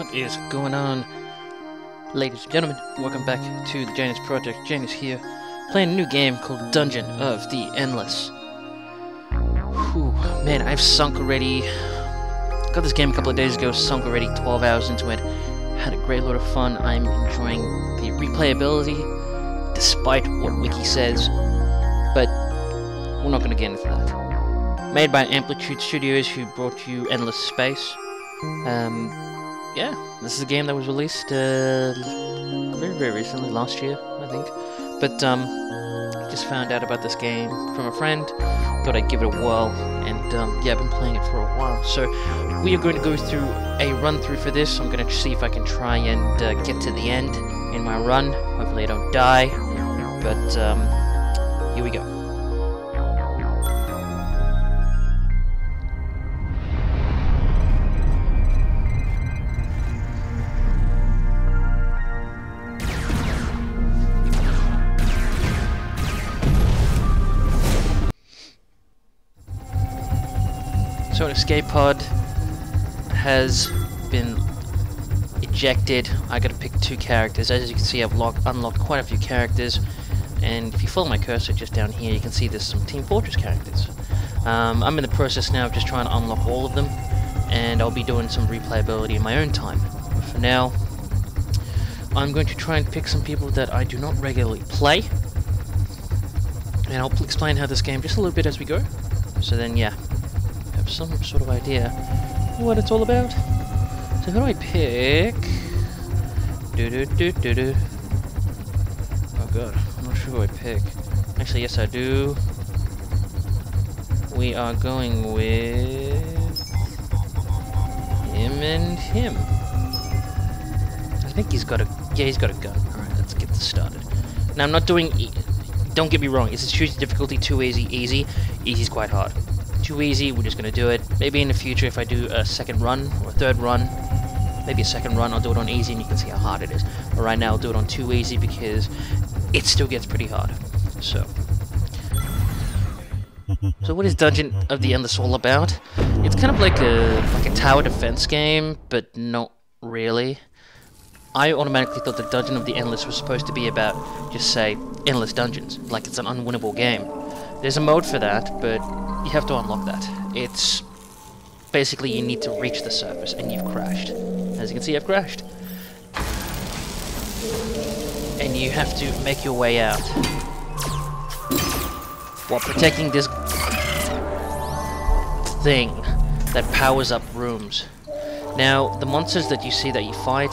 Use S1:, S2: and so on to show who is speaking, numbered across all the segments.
S1: What is going on, ladies and gentlemen? Welcome back to the Janus Project. Janus here, playing a new game called Dungeon of the Endless. Whew, man, I've sunk already. Got this game a couple of days ago, sunk already 12 hours into it. Had a great lot of fun. I'm enjoying the replayability, despite what Wiki says, but we're not going to get into that. Made by Amplitude Studios, who brought you Endless Space. Yeah, this is a game that was released very recently, last year, I think. But just found out about this game from a friend. Thought I'd give it a whirl, and yeah, I've been playing it for a while. So we are going to go through a run-through for this. I'm going to see if I can try and get to the end in my run. Hopefully I don't die, but here we go. So an escape pod has been ejected. I gotta pick two characters. As you can see, I've unlocked quite a few characters, and if you follow my cursor just down here, you can see there's some Team Fortress characters. I'm in the process now of just trying to unlock all of them, and I'll be doing some replayability in my own time. But for now, I'm going to try and pick some people that I do not regularly play, and I'll explain how this game just a little bit as we go. So then, yeah, some sort of idea what it's all about. So who do I pick? Oh god, I'm not sure who I pick. Actually, yes I do. We are going with him and him. I think he's got a gun. Alright, let's get this started. Now I'm not doing don't get me wrong, is it choose difficulty too easy? Easy's quite hard. Too easy, we're just going to do it. Maybe in the future, if I do a second run, or a third run, maybe a second run, I'll do it on easy and you can see how hard it is. But right now, I'll do it on too easy because it still gets pretty hard. So what is Dungeon of the Endless all about? It's kind of like a tower defense game, but not really. I automatically thought the Dungeon of the Endless was supposed to be about, just say, endless dungeons, like it's an unwinnable game. There's a mode for that, but you have to unlock that. It's basically you need to reach the surface, and you've crashed. As you can see, I've crashed. And you have to make your way out while protecting this thing that powers up rooms. Now, the monsters that you see that you fight,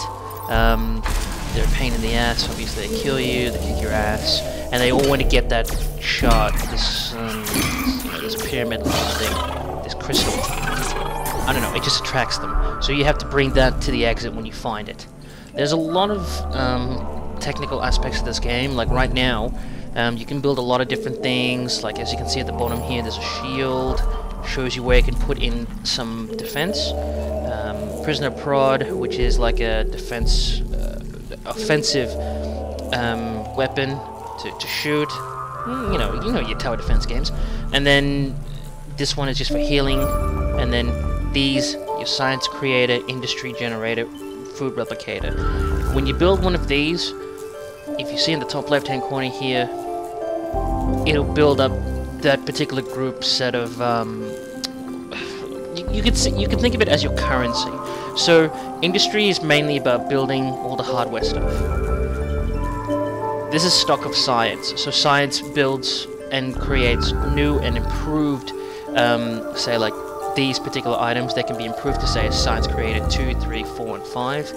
S1: they're a pain in the ass. Obviously, they kill you, they kick your ass, and they all want to get that shard, this pyramid thing, this crystal. I don't know, it just attracts them. So you have to bring that to the exit when you find it. There's a lot of technical aspects of this game. Like right now, you can build a lot of different things. Like as you can see at the bottom here, there's a shield. Shows you where you can put in some defense. Prisoner prod, which is like a defense, offensive weapon to shoot. You know your tower defense games. And then this one is just for healing. And then these, your science creator, industry generator, food replicator. When you build one of these, if you see in the top left-hand corner here, it'll build up that particular group set of. You can think of it as your currency. So industry is mainly about building all the hardware stuff. This is stock of science. So science builds and creates new and improved, say like these particular items. They can be improved to say a science creator 2, 3, 4, and 5.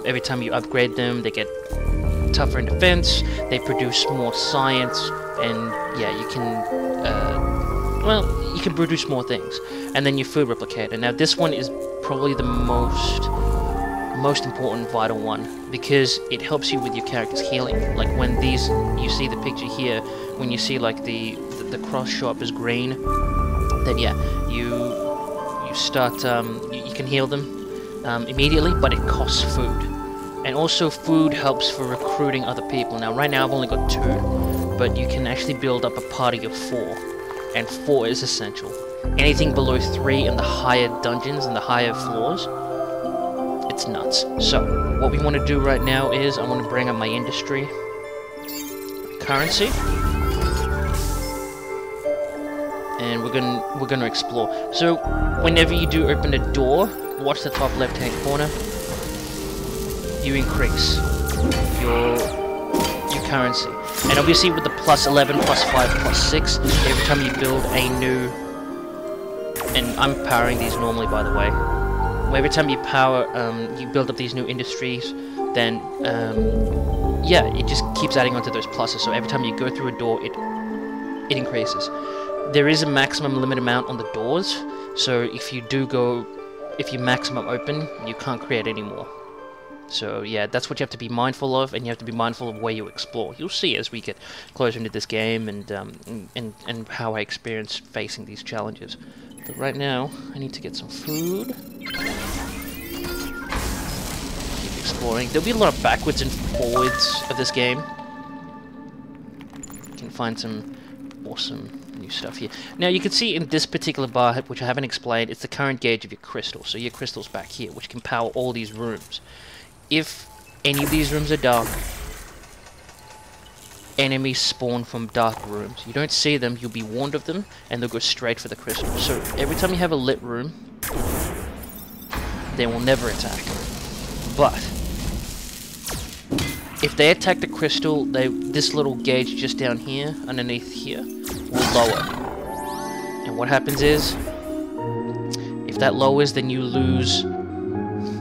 S1: Every time you upgrade them, they get tougher in defense. They produce more science, and yeah, you can, well, you can produce more things. And then your food replicator. Now this one is probably the most important vital one, because it helps you with your character's healing. Like when these, you see the picture here, when you see like the cross show up as green, then yeah, you start, you can heal them immediately, but it costs food. And also food helps for recruiting other people. Now right now I've only got 2, but you can actually build up a party of 4, and 4 is essential. Anything below 3 in the higher dungeons and the higher floors, it's nuts. So, what we want to do right now is, I want to bring up my industry currency, and we're gonna explore. So, whenever you do open a door, watch the top left-hand corner. You increase your currency, and obviously with the plus 11, plus 5, plus 6, every time you build a new, and I'm powering these normally, by the way. Every time you you build up these new industries, then yeah, it just keeps adding onto those pluses. So every time you go through a door, it increases. There is a maximum limit amount on the doors, so if you maximum open, you can't create any more. So yeah, that's what you have to be mindful of, and you have to be mindful of where you explore. You'll see as we get closer into this game, and how I experience facing these challenges. But right now, I need to get some food. Keep exploring. There'll be a lot of backwards and forwards of this game. You can find some awesome new stuff here. Now you can see in this particular bar, which I haven't explained, it's the current gauge of your crystal. So your crystal's back here, which can power all these rooms. If any of these rooms are dark, enemies spawn from dark rooms. You don't see them, you'll be warned of them, and they'll go straight for the crystal. So every time you have a lit room, they will never attack. But if they attack the crystal, this little gauge just down here, underneath here, will lower. And what happens is, if that lowers, then you lose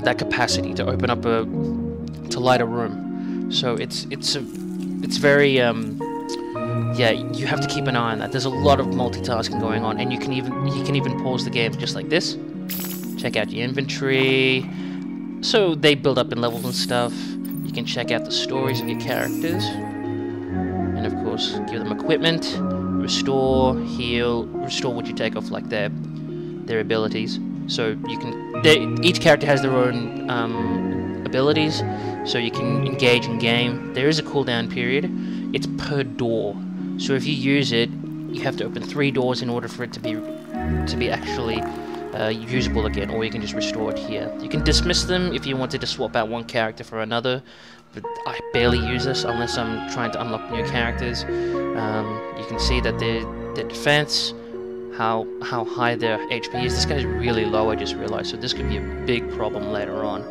S1: that capacity to open up to light a room. So it's very yeah, you have to keep an eye on that. There's a lot of multitasking going on, and you can even pause the game just like this. Check out your inventory. So they build up in levels and stuff. You can check out the stories of your characters, and of course give them equipment, restore, heal, restore what you take off, like their abilities. So you can, each character has their own abilities, so you can engage in game. There is a cooldown period. It's per door. So if you use it, you have to open 3 doors in order for it to be actually usable again, or you can just restore it here. You can dismiss them if you wanted to swap out one character for another, but I barely use this unless I'm trying to unlock new characters. You can see that their defense, how high their HP is. This guy's really low, I just realized, so this could be a big problem later on.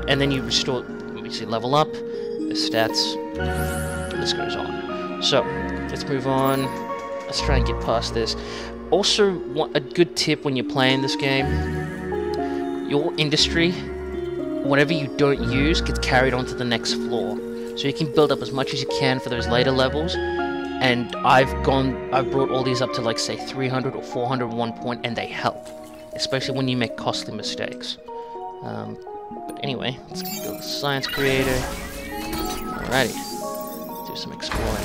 S1: And then you restore, obviously level up, the stats, the list goes on. So, let's move on. Let's try and get past this. Also, a good tip when you're playing this game, your industry, whatever you don't use, gets carried onto the next floor. So you can build up as much as you can for those later levels. And I've brought all these up to, like, say 300 or 400 at one point, and they help, especially when you make costly mistakes. But anyway, let's build a science creator. Alrighty, do some exploring.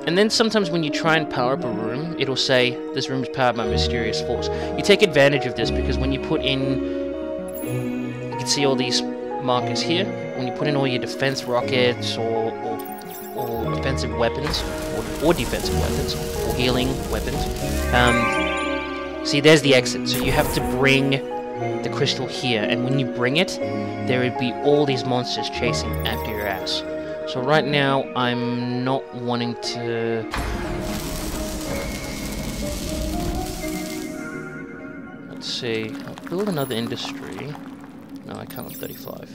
S1: And then sometimes when you try and power up a room, it'll say, this room is powered by mysterious force. You take advantage of this because when you put in, you can see all these markers here. When you put in all your defense rockets or offensive weapons, or defensive weapons, or healing weapons, see, there's the exit. So you have to bring the crystal here, and when you bring it, there would be all these monsters chasing after your ass. So right now, I'm not wanting to... Let's see, I'll build another industry. No, I can't with 35.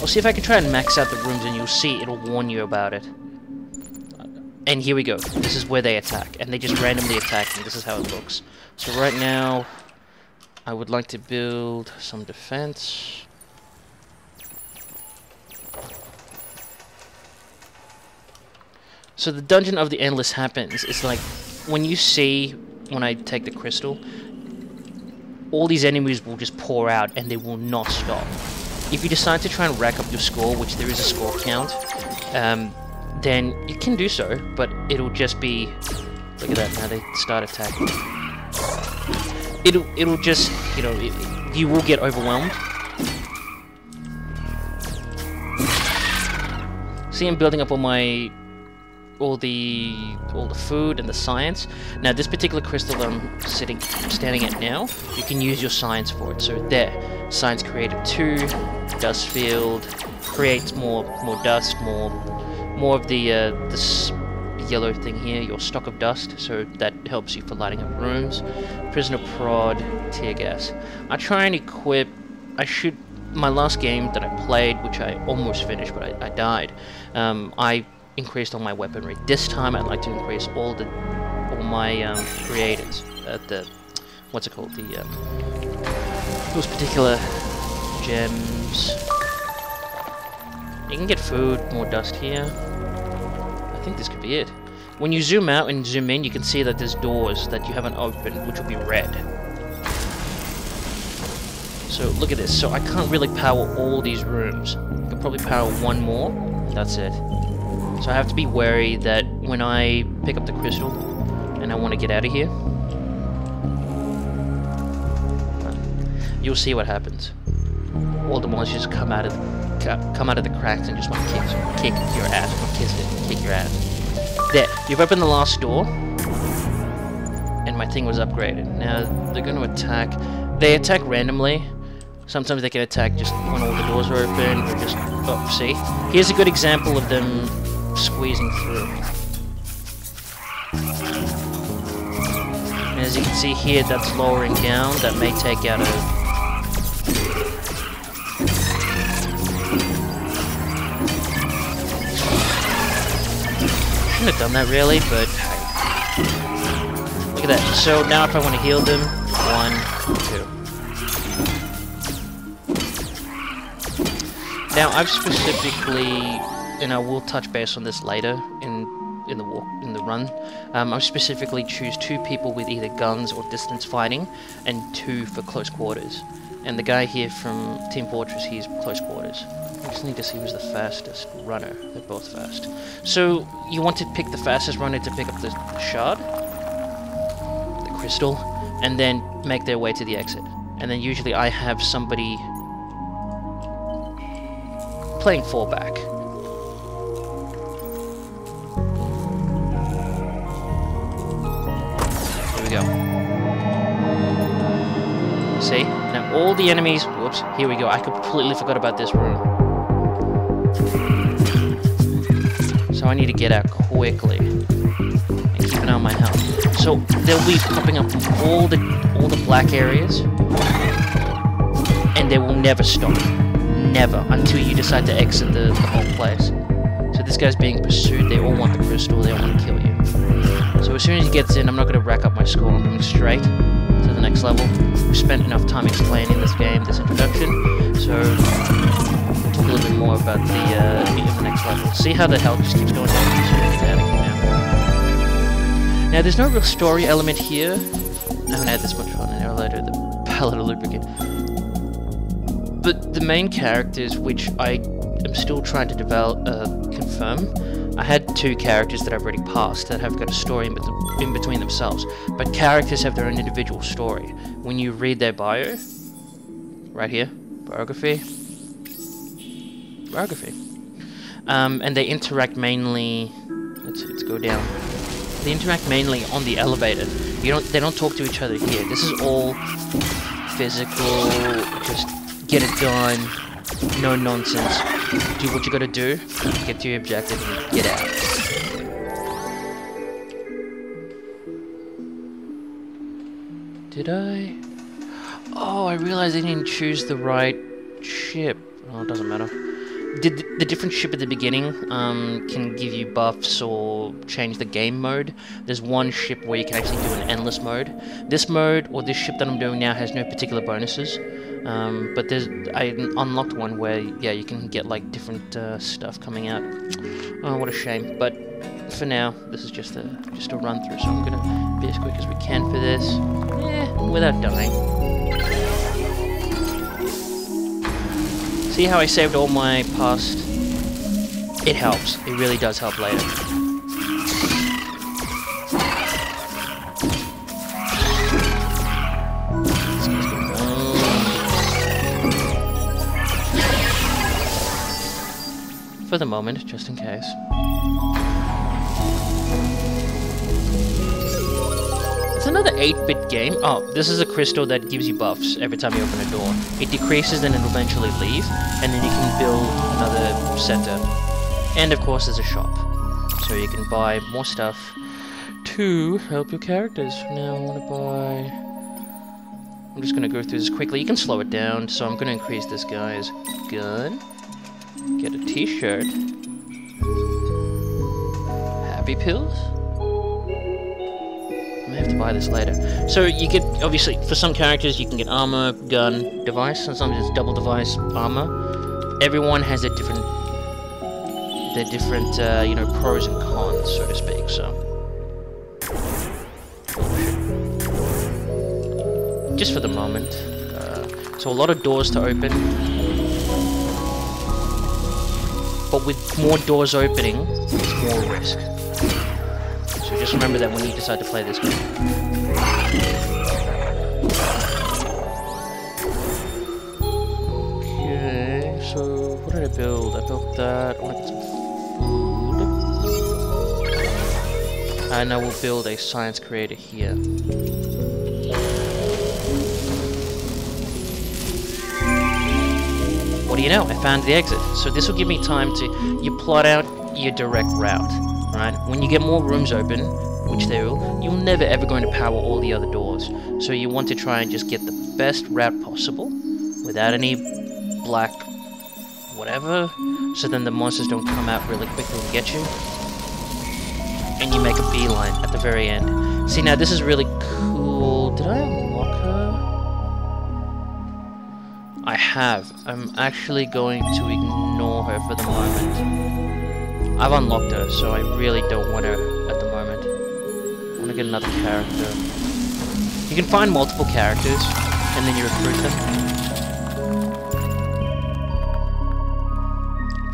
S1: I'll see if I can try and max out the rooms, and you'll see it'll warn you about it. And here we go. This is where they attack, and they just randomly attack, and this is how it looks. So right now, I would like to build some defense. So the Dungeon of the Endless happens. It's like, when I take the crystal, all these enemies will just pour out, and they will not stop. If you decide to try and rack up your score, which there is a score count, then you can do so, but it'll just be... Look at that, now they start attacking. It'll just, you know, you will get overwhelmed. See, I'm building up all my all the food and the science. Now this particular crystal I'm standing at now, you can use your science for it. So there, science created 2, dust field, creates more dust, more of the this yellow thing here, your stock of dust, so that helps you for lighting up rooms. Prisoner prod, tear gas. I try and equip, my last game that I played, which I almost finished, but I died, I increased all my weaponry. This time I'd like to increase all my creators, what's it called, those particular gems. You can get food, more dust here. I think this could be it. When you zoom out and zoom in, you can see that there's doors that you haven't opened, which will be red. So look at this. So I can't really power all these rooms. I can probably power one more, and that's it. So I have to be wary that when I pick up the crystal and I want to get out of here, you'll see what happens. All the monsters come out of the cracks and just want to kick your ass, or kick your ass. There, you've opened the last door, and my thing was upgraded. Now they're going to attack. They attack randomly. Sometimes they can attack just when all the doors are open, or just see. Here's a good example of them squeezing through. And as you can see here, that's lowering down. That may take out a. Shouldn't have done that really, but look at that. So now if I want to heal them, 1, 2. Now I've specifically, and I will touch base on this later in the run. I specifically choose 2 people with either guns or distance fighting, and 2 for close quarters. And the guy here from Team Fortress, he's close quarters. I just need to see who's the fastest runner. They're both fast. So you want to pick the fastest runner to pick up the shard, the crystal, and then make their way to the exit. And then usually I have somebody playing fallback. Here we go. See? Now all the enemies... Whoops, here we go. I completely forgot about this room. So I need to get out quickly and keep an eye on my health. So they'll be popping up all the black areas, and they will never stop. Never, until you decide to exit the whole place. So this guy's being pursued, they all want the crystal, they all want to kill you. So as soon as he gets in, I'm not going to rack up my score, I'm going straight to the next level. We've spent enough time explaining this game, this introduction, so we'll talk a little bit more about the next level. See how the health just keeps going down, so we get out of here now. Now there's no real story element here. I haven't had this much fun in Elevator, the palette of lubricant. But the main characters, which I am still trying to confirm, I had 2 characters that I've already passed that have got a story in between themselves. But characters have their own individual story. When you read their bio, right here, biography, and they interact mainly. Let's go down. They interact mainly on the elevator. They don't talk to each other here. This is all physical, just get it done, no nonsense. Do what you gotta do, get to your objective, and get out. Did I? Oh, I realized I didn't choose the right ship. Oh, it doesn't matter. The different ship at the beginning can give you buffs or change the game mode. There's one ship where you can actually do an endless mode. This mode, or this ship that I'm doing now, has no particular bonuses. But I unlocked one where, yeah, you can get like different stuff coming out. Oh, what a shame. But for now, this is just a run through, so I'm gonna be as quick as we can for this. Without dying. See how I saved all my past? It helps. It really does help later. For the moment, just in case. another 8-bit game. Oh, this is a crystal that gives you buffs every time you open a door. It decreases, then it'll eventually leave, and then you can build another center. And of course, there's a shop, so you can buy more stuff to help your characters. Now I want to buy. I'm just going to go through this quickly. You can slow it down, so I'm going to increase this guy's gun. Get a t-shirt. Happy pills? I may have to buy this later. So you get, obviously, for some characters you can get armor, gun, device, and sometimes it's double device, armor. Everyone has their different, you know, pros and cons, so to speak, so. Just for the moment. So a lot of doors to open. But with more doors opening, it's more risk. So just remember that when you decide to play this game. Okay, so what did I build? I built that. I want to get some food. And I will build a science creator here. What do you know? I found the exit. So this will give me time to, you plot out your direct route, right? When you get more rooms open, which they will, you're never ever going to power all the other doors. So you want to try and just get the best route possible, without any black whatever, so then the monsters don't come out really quickly and get you. And you make a beeline at the very end. See, now this is really cool. Did I unlock her? I have. I'm actually going to ignore her for the moment. I've unlocked her, so I really don't want her at the moment. I want to get another character. You can find multiple characters, and then you recruit them.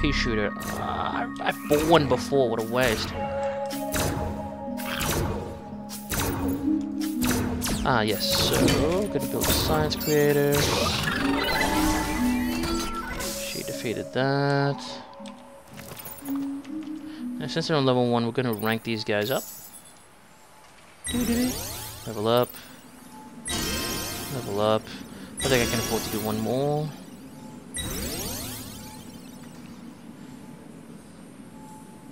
S1: Pea shooter. I bought one before, what a waste. Ah, yes, so, gonna build a science creator. She defeated that. Now, since they're on level 1, we're gonna rank these guys up. Level up. Level up. I think I can afford to do one more.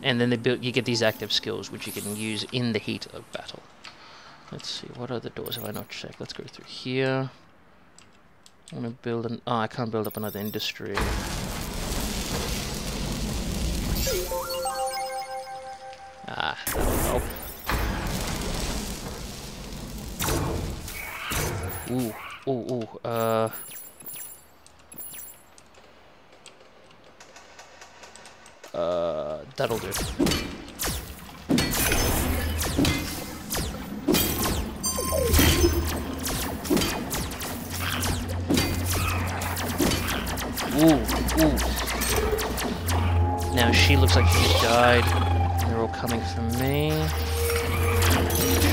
S1: And then you get these active skills, which you can use in the heat of battle. Let's see, what other doors have I not checked? Let's go through here. I want to build an... Oh, I can't build up another industry. Ah, that'll help. That'll do. Now she looks like she died. They're all coming for me.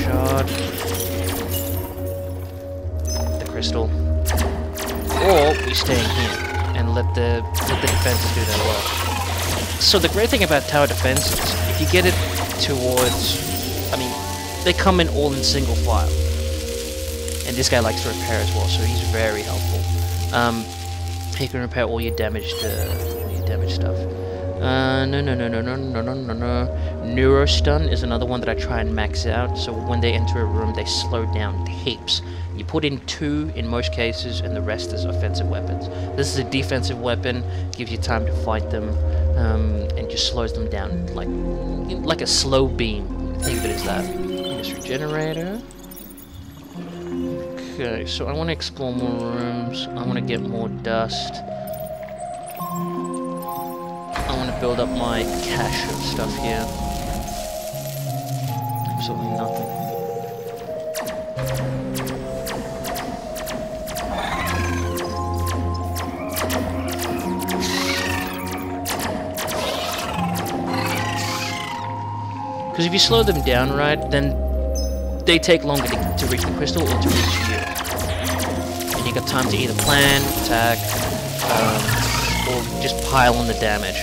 S1: Shard. The crystal. Or we stay in here and let the defenses do their work. So the great thing about tower defenses, if you get it towards, I mean, they come in all in single file. And this guy likes to repair as well, so he's very helpful. He can repair all your damaged stuff. Neurostun is another one that I try and max out, so when they enter a room, they slow down heaps. You put in 2 in most cases, and the rest is offensive weapons. This is a defensive weapon, gives you time to fight them, and just slows them down, like a slow beam. Think of it as that. Industry generator. Okay, so I want to explore more rooms. I want to get more dust. I want to build up my cache of stuff here. Absolutely nothing. Because if you slow them down right, then they take longer to reach the crystal or to reach you. And you got time to either plan, attack, or just pile on the damage.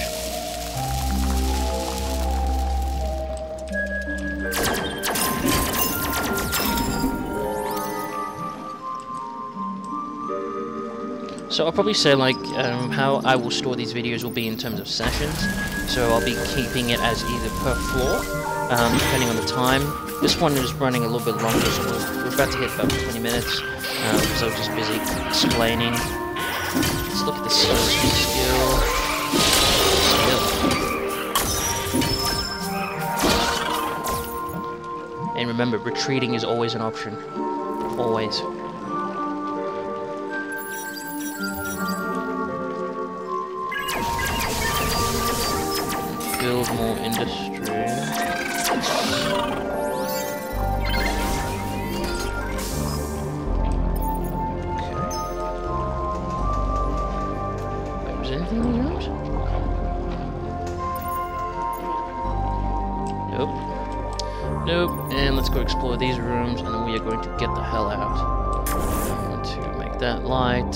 S1: So I'll probably say like how I will store these videos will be in terms of sessions. So I'll be keeping it as either per floor, depending on the time. This one is running a little bit longer, so we're about to hit about 20 minutes. So I'm just busy explaining. Let's look at the skill. And remember, retreating is always an option. Always. Build more industry. Wait, was there anything in these rooms? Nope. Nope. And let's go explore these rooms, and then we are going to get the hell out. I want to make that light.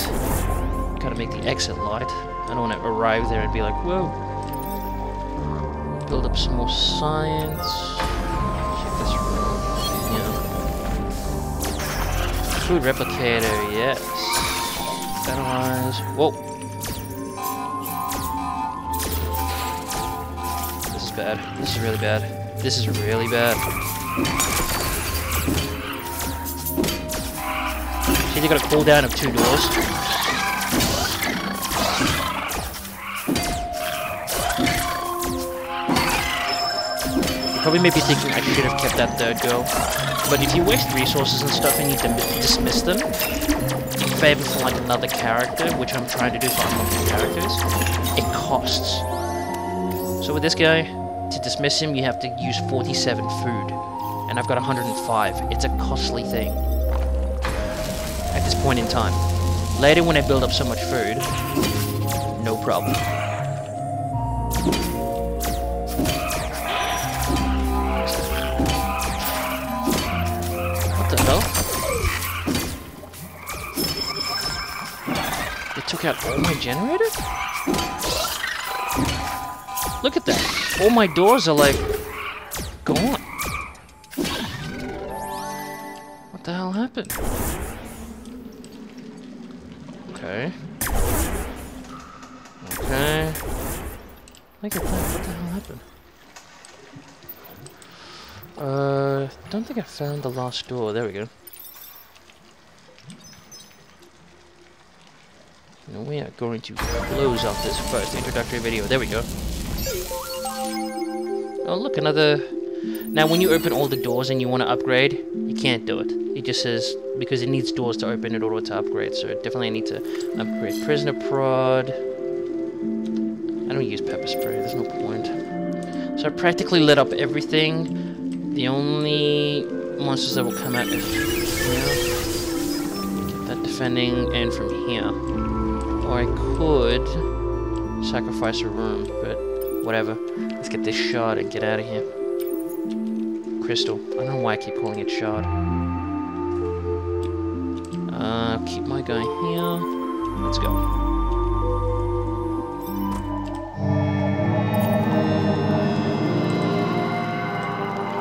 S1: Gotta make the exit light. I don't want to arrive there and be like, whoa. Build up some more science. Check this room. Yeah. Food replicator, yes. Analyze. Whoa. This is bad. This is really bad. This is really bad. See, they got a cooldown of 2 doors. Probably maybe thinking I should have kept that third girl. But if you waste resources and stuff and you dismiss them in favor for like another character, which I'm trying to do for unlocking characters, it costs. So with this guy, to dismiss him, you have to use 47 food. And I've got 105. It's a costly thing. At this point in time. Later when I build up so much food, no problem. What the hell? They took out all my generators? Look at that. All my doors are like gone. What the hell happened? Okay. Okay. Look at that. What the hell happened? Don't think I found the last door. There we go. And we are going to close off this first introductory video. There we go. Oh, look, another... Now, when you open all the doors and you want to upgrade, you can't do it. It just says, because it needs doors to open in order to upgrade, so definitely I need to upgrade Prisoner Prod. I don't use pepper spray, there's no point. So I practically lit up everything. The only monsters that will come out is here. Get that defending, and from here. Or I could sacrifice a room, but whatever. Let's get this shard and get out of here. Crystal. I don't know why I keep calling it shard. Keep my guy here. Let's go.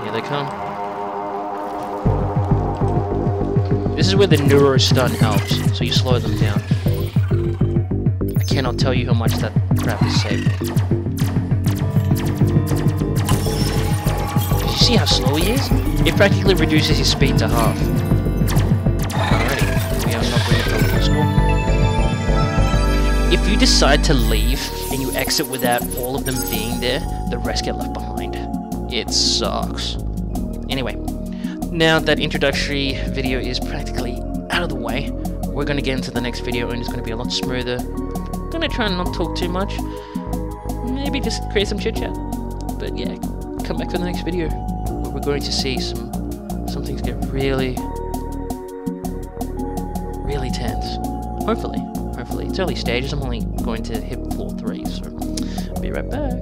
S1: Here they come. This is where the neuro stun helps, so you slow them down. I cannot tell you how much that crap has saved me. You see how slow he is? It practically reduces his speed to half. Alrighty, we have an upgrade from the school. If you decide to leave and you exit without all of them being there, the rest get left behind. It sucks. Anyway, now that introductory video is practically out of the way, we're going to get into the next video and it's going to be a lot smoother. I'm going to try and not talk too much. Maybe just create some chit chat. But yeah, come back for the next video where we're going to see some things get really tense. Hopefully. It's early stages. I'm only going to hit floor 3, so I'll be right back.